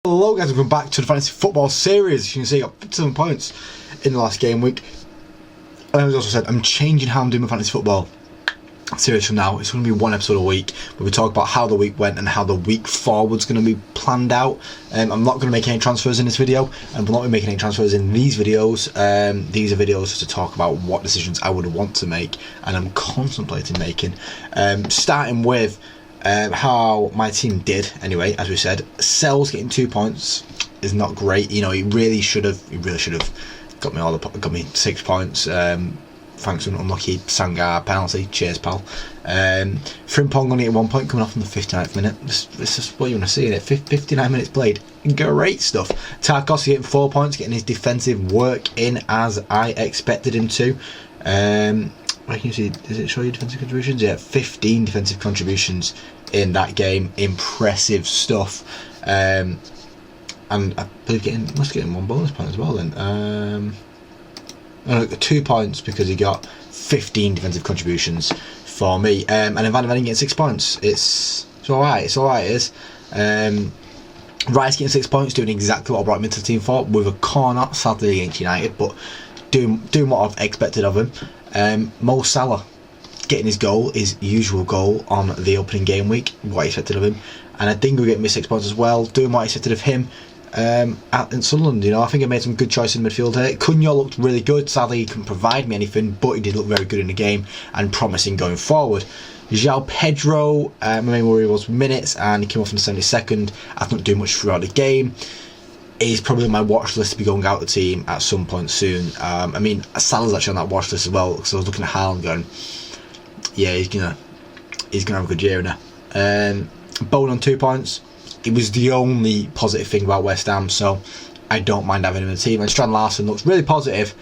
Hello guys, welcome back to the Fantasy Football series. As you can see, I got 57 points in the last game week. And as I also said, I'm changing how I'm doing my Fantasy Football series from now. It's going to be one episode a week where we talk about how the week went and how the week forward's going to be planned out. I'm not going to make any transfers in this video, and we're not making any transfers in these videos. These are videos to talk about what decisions I would want to make and I'm contemplating making. Starting with how my team did, anyway. As we said, Sells getting 2 points is not great. You know, he really should have got me 6 points. Thanks to an unlucky Sangar penalty. Cheers, pal. Frimpong only at 1 point, coming off in the 59th minute. This is what you want to see in it. 59 minutes played. Great stuff. Tarkowski getting 4 points, getting his defensive work in as I expected him to. Where can you see? Does it show you defensive contributions? Yeah, 15 defensive contributions in that game. Impressive stuff. And I believe must get him 1 bonus point as well then. 2 points because he got 15 defensive contributions for me. And then Van de Ven getting 6 points. It's alright. It's alright. It is. Rice getting 6 points, doing exactly what I brought him into the team for, with a corner, sadly against United, but doing what I've expected of him. Mo Salah getting his goal, his usual goal on the opening game week, what I expected of him. And I think we're getting me 6 points as well, doing what I expected of him in Sunderland. You know, I think I made some good choices in midfield here. Cunha looked really good. Sadly, he couldn't provide me anything, but he did look very good in the game and promising going forward. João Pedro, my main worry was minutes, and he came off in the 72nd. I didn't do much throughout the game. He's probably on my watch list to be going out of the team at some point soon. I mean, Salah's actually on that watch list as well, because I was looking at Haaland going, yeah, he's gonna have a good year in there. Bone on 2 points. It was the only positive thing about West Ham, so I don't mind having him in the team. And Strand Larsen looks really positive,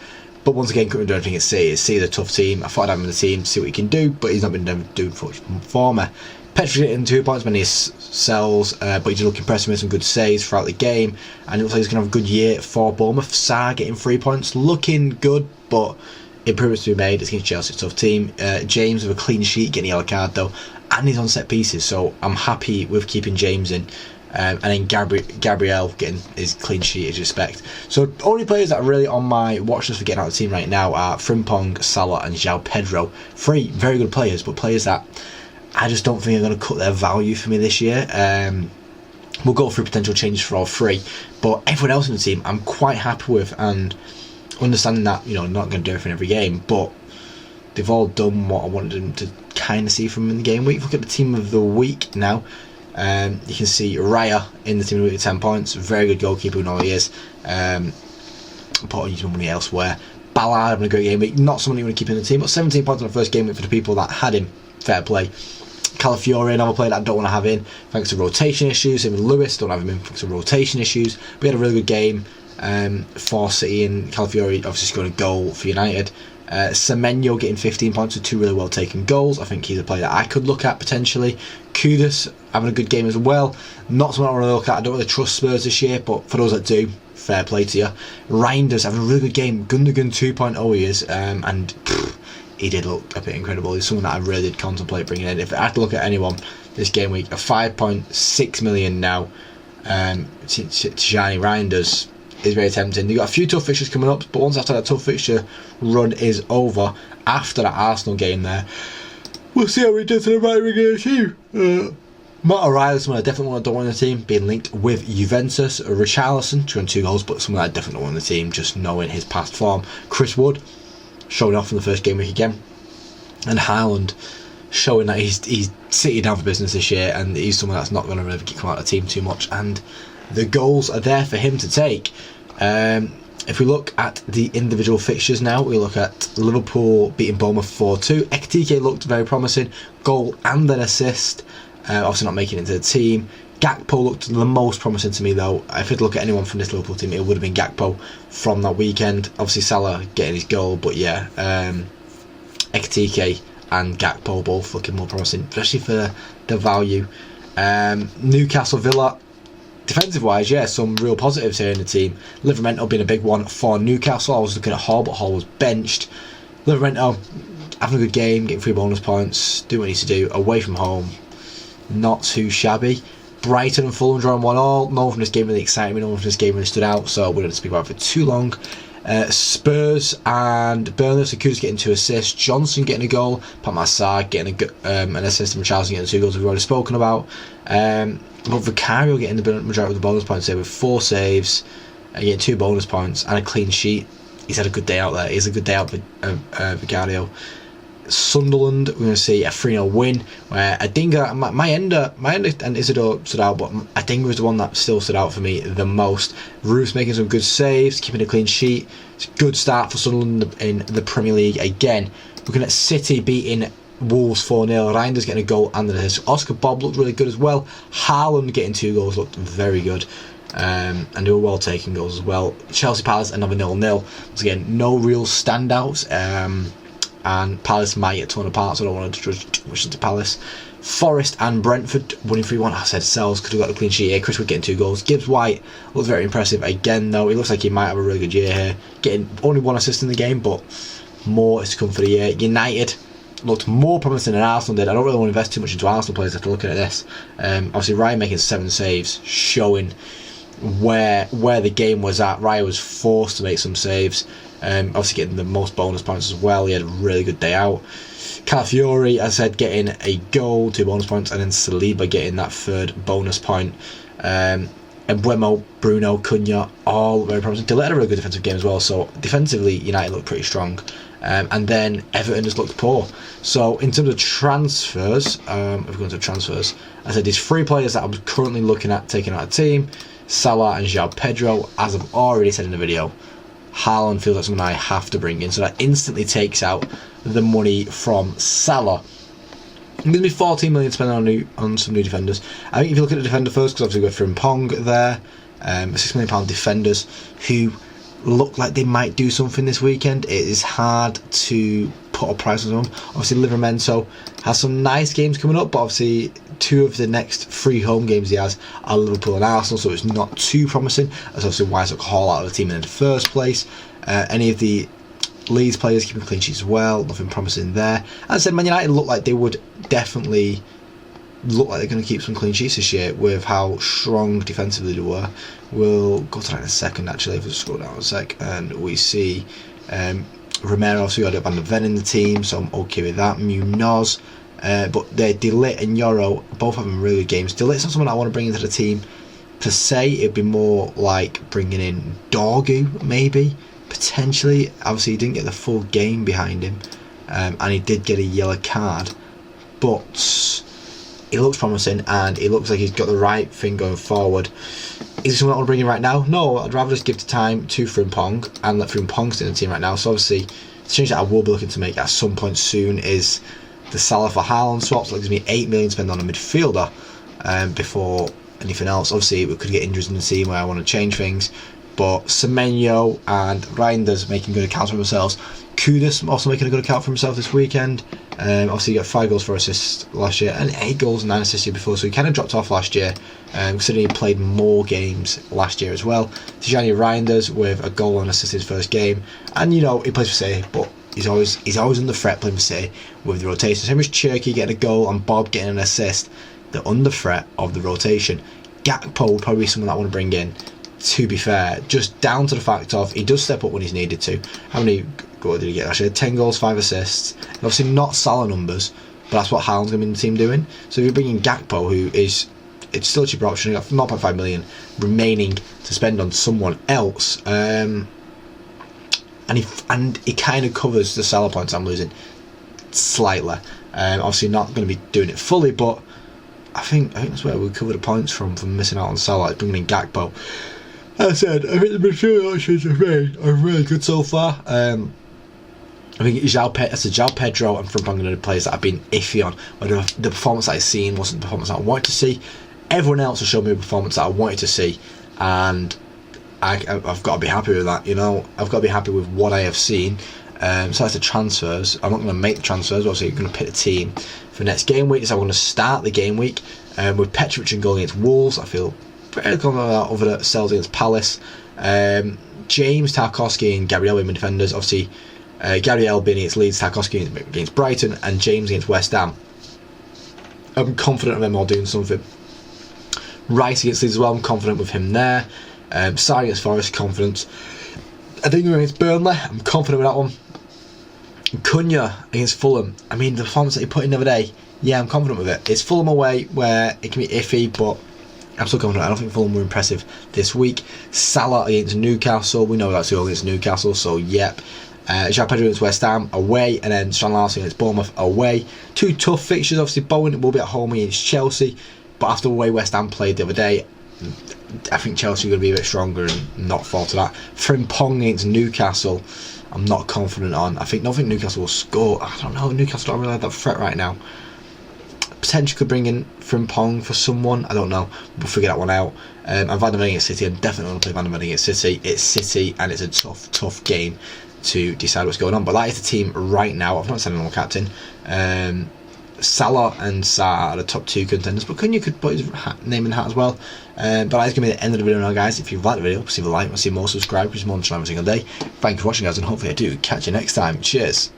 but once again couldn't do anything at C. C is a tough team. I thought I'd have him in the team to see what he can do, but he's not been doing much for me. Petri getting 2 points, many Sells, but he did look impressive with some good saves throughout the game, and it looks like he's going to have a good year for Bournemouth. Sarr getting 3 points, looking good, but improvements to be made. It's against Chelsea, tough team. James with a clean sheet, getting a yellow card though, and he's on set pieces, so I'm happy with keeping James in. And then Gabriel getting his clean sheet as you expect. So only players that are really on my watch list for getting out of the team right now are Frimpong, Salah and João Pedro. 3 very good players, but players that I just don't think are going to cut their value for me this year. We'll go through potential changes for all 3, but everyone else in the team I'm quite happy with, and understanding that, you know, not going to do everything every game, but they've all done what I wanted them to kind of see from in the game week. Look at the team of the week now. You can see Raya in the team of the week with 10 points. Very good goalkeeper in all he is. But using money elsewhere. Ballard having a great game week. Not someone you want to keep in the team, but 17 points on the first game week for the people that had him. Fair play. Calafiori, another player that I don't want to have in thanks to rotation issues. Even Lewis, don't have him in thanks to rotation issues. We had a really good game for City, and Calafiori obviously scored a goal for United. Semenyo getting 15 points with 2 really well taken goals. I think he's a player that I could look at potentially. Kudus having a good game as well. Not someone I want to look at. I don't really trust Spurs this year, but for those that do, fair play to you. Reinders having a really good game. Gundogan 2.0 he is, and he did look a bit incredible. He's someone that I really did contemplate bringing in. If I had to look at anyone this game week, a 5.6 million now, Tijani Reinders is very tempting. They've got a few tough fixtures coming up, but once after that tough fixture run is over, after that Arsenal game there, we'll see how he does in the right against you. Matt O'Reilly, someone I definitely don't want in the team, being linked with Juventus. Richarlison, 2 goals, but someone I definitely don't want in the team, just knowing his past form. Chris Wood, showing off in the first game week again. And Haaland, showing that he's City down for business this year, and he's someone that's not going to really come out of the team too much, and the goals are there for him to take. If we look at the individual fixtures now, we look at Liverpool beating Bournemouth 4-2. Ekitike looked very promising, goal and an assist. Obviously not making it into the team. Gakpo looked the most promising to me though. If I had to look at anyone from this Liverpool team, it would have been Gakpo from that weekend. Obviously Salah getting his goal, but yeah, Ekitike and Gakpo both looking more promising, especially for the value. Newcastle Villa, defensive wise, yeah, some real positives here in the team. Livramento being a big one for Newcastle. I was looking at Hall, but Hall was benched. Livramento having a good game, getting 3 bonus points, doing what he needs to do away from home. Not too shabby. Brighton and Fulham drawing 1-1. No one from this game really excited me. No one from this game really stood out, so we don't speak about it for too long. Spurs and Burnley, so Kudos getting 2 assists, Johnson getting a goal, Pat Massar getting an assist, and Richarlison getting 2 goals we've already spoken about. But Vicario getting the majority of the bonus points there with 4 saves, getting 2 bonus points and a clean sheet. He's had a good day out there. He's a good day out for Vicario. Sunderland, we're going to see a 3-0 win where Adinga, Mayenda and Isidore stood out, but Adinga was the one that still stood out for me the most. Roof's making some good saves, keeping a clean sheet. It's a good start for Sunderland in the Premier League. Again, looking at City beating Wolves 4-0. Reinders getting a goal and an assist. Oscar Bob looked really good as well. Haaland getting 2 goals looked very good. And they were well taken goals as well. Chelsea Palace another 0-0. Once again, no real standouts. And Palace might get torn apart, so I don't want to judge too much into Palace. Forest and Brentford winning 3-1. I said Sells could have got a clean sheet here. Chris Wood getting 2 goals. Gibbs White looks very impressive again, though. He looks like he might have a really good year here. Getting only 1 assist in the game, but more is to come for the year. United looked more promising than Arsenal did. I don't really want to invest too much into Arsenal players after looking at this. Obviously, Ryan making 7 saves, showing where the game was at. Ryan was forced to make some saves. Obviously getting the most bonus points as well. He had a really good day out. Calafiori, as I said, getting a goal, 2 bonus points, and then Saliba getting that 3rd bonus point. And Buemo, Bruno, Cunha, all very promising. Delete had a really good defensive game as well, so defensively United looked pretty strong. And then Everton just looked poor. So in terms of transfers, if we go into transfers, I said there's 3 players that I'm currently looking at taking out of the team: Salah and João Pedro. As I've already said in the video, Haaland feels like someone I have to bring in, so that instantly takes out the money from Salah. It gives me 14 million spent on some new defenders. I think if you look at the defender first, because obviously we've got Frimpong there, £6 million defenders who look like they might do something this weekend. It is hard to put a price on them. Obviously Livramento has some nice games coming up, but obviously 2 of the next 3 home games he has are Liverpool and Arsenal, so it's not too promising. That's obviously why I took Hall out of the team in the first place. Any of the Leeds players keeping clean sheets as well, nothing promising there. As I said, Man United look like they would definitely look like they're going to keep some clean sheets this year with how strong defensively they were. We'll go to that in a second actually, if we scroll down a sec, and we see Romero, obviously got Van de Ven in the team, so I'm okay with that. Munoz, but they're Delit and Yoro both having really good games. Delit's not someone I want to bring into the team per se. It'd be more like bringing in Dorgu maybe, potentially. Obviously he didn't get the full game behind him, and he did get a yellow card, but he looks promising and he looks like he's got the right thing going forward. Is he someone I want to bring in right now? No, I'd rather just give the time to Frimpong and let Frimpong stay in the team right now. So obviously the change that I will be looking to make at some point soon is the Salah for Haaland swap. So that gives me 8 million spent on a midfielder before anything else. Obviously we could get injuries in the team where I want to change things, but Semenyo and Reinders making good accounts for themselves. Kudus also making a good account for himself this weekend. Obviously he got 5 goals, 4 assists last year, and 8 goals and 9 assists before, so he kind of dropped off last year, considering he played more games last year as well. Tijani Reinders with a goal and assist in his first game, and you know he plays for City, but he's always under threat playing for City with the rotation. Same as Cherky getting a goal and Bob getting an assist. They're under threat of the rotation. Gakpo would probably be someone that I want to bring in, to be fair, just down to the fact of he does step up when he's needed to. How many goals did he get? Actually 10 goals, 5 assists. And obviously not Salah numbers, but that's what Haaland's going to be in the team doing. So if you're bringing Gakpo, who is, it's still a cheaper option, you got 0.5 million remaining to spend on someone else, and he kind of covers the Salah points I'm losing slightly. Obviously not going to be doing it fully, but I think that's where we cover the points from missing out on Salah, like bringing in Gakpo. As I said, I think the midfield options are really good so far. I think João Pedro and Frimpong are the players that I've been iffy on. Whether the performance that I've seen wasn't the performance that I wanted to see. Everyone else has shown me a performance that I wanted to see, and I've got to be happy with that. You know, I've got to be happy with what I have seen. So that's the transfers. I'm not going to make the transfers. Obviously, I'm going to pick the team for next game week. So I'm going to start the game week with Petrovic and goal against Wolves. I feel very confident about over the Cells against Palace. James, Tarkowski and Gabriel being defenders. Obviously, Gabriel being against Leeds, Tarkowski against Brighton, and James against West Ham. I'm confident of them all doing something. Rice against Leeds as well, I'm confident with him there. Sarri against Forest, confident. I think we're against Burnley, I'm confident with that one. Cunha against Fulham, I mean, the performance that he put in the other day, yeah, I'm confident with it. It's Fulham away where it can be iffy, but I'm still confident. I don't think Fulham were impressive this week. Salah against Newcastle, we know that's all against Newcastle, so yep. João Pedro against West Ham away, and then Sean Larson against Bournemouth away. Two tough fixtures, obviously. Bowen will be at home against Chelsea, but after the way West Ham played the other day, I think Chelsea are going to be a bit stronger and not fall to that. Frimpong against Newcastle, I'm not confident on. I don't think Newcastle will score. I don't know. Newcastle don't really have that threat right now. Potentially could bring in Frimpong for someone. I don't know. We'll figure that one out. And Van der Ven against City. I'm definitely going to play Van der Ven against City. It's City, and it's a tough game to decide what's going on. But that is the team right now. I've not sent anyone captain. Salah and Sarr are the top 2 contenders, but Cunha could put his name in the hat as well. But that's going to be the end of the video now, guys. If you've liked the video, please leave a like, see more, subscribe, because more than every single day. Thank you for watching, guys, and hopefully I do catch you next time. Cheers.